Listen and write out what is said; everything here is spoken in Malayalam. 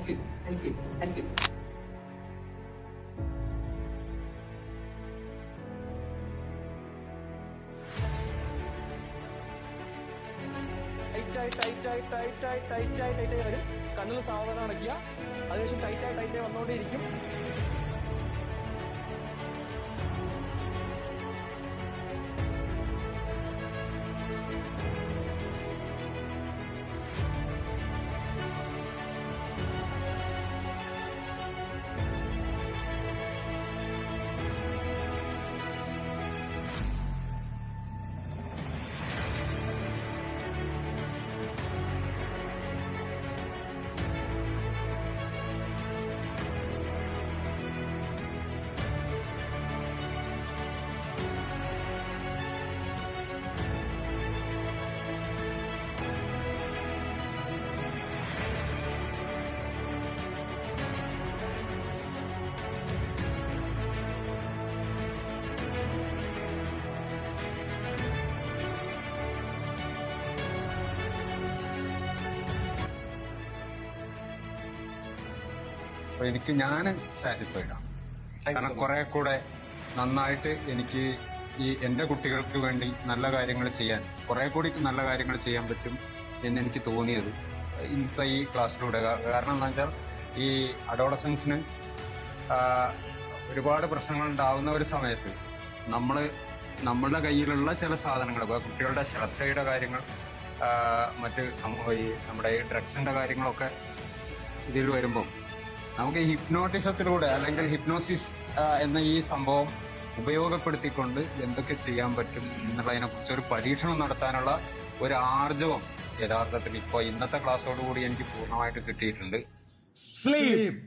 sleep. I sleep. I sleep. ടൈറ്റായി വരും. കണ്ണിൽ സാവധാനം അടയ്ക്കുക. അതിനുശേഷം ടൈറ്റായി വന്നുകൊണ്ടേയിരിക്കും. അപ്പൊ ഞാൻ സാറ്റിസ്ഫൈഡ് ആണ്. കാരണം കുറെ കൂടെ നന്നായിട്ട് എനിക്ക് ഈ എന്റെ കുട്ടികൾക്ക് വേണ്ടി നല്ല കാര്യങ്ങൾ ചെയ്യാൻ, കുറെ കൂടി നല്ല കാര്യങ്ങൾ ചെയ്യാൻ പറ്റും എന്ന് എനിക്ക് തോന്നിയത് ഇന്നത്തെ ഈ ക്ലാസ്സിലൂടെ. കാരണം എന്താ വെച്ചാൽ ഈ അഡോളസൻസിന് ഒരുപാട് പ്രശ്നങ്ങൾ ഉണ്ടാവുന്ന ഒരു സമയത്ത് നമ്മളുടെ കയ്യിലുള്ള ചില സാധനങ്ങൾ, കുട്ടികളുടെ ശ്രദ്ധയുടെ കാര്യങ്ങൾ, മറ്റ് ഈ നമ്മുടെ ഈ ഡ്രഗ്സിന്റെ കാര്യങ്ങളൊക്കെ ഇതിൽ വരുമ്പോൾ നമുക്ക് ഹിപ്നോട്ടിസത്തിലൂടെ അല്ലെങ്കിൽ ഹിപ്നോസിസ് എന്ന ഈ സംഭവം ഉപയോഗപ്പെടുത്തിക്കൊണ്ട് എന്തൊക്കെ ചെയ്യാൻ പറ്റും എന്നുള്ളതിനെ കുറിച്ച് ഒരു പരീക്ഷണം നടത്താനുള്ള ഒരു ആർജവം യഥാർത്ഥത്തിൽ ഇപ്പൊ ഇന്നത്തെ ക്ലാസ്സോടുകൂടി എനിക്ക് പൂർണ്ണമായിട്ട് കിട്ടിയിട്ടുണ്ട്. സ്ലീപ്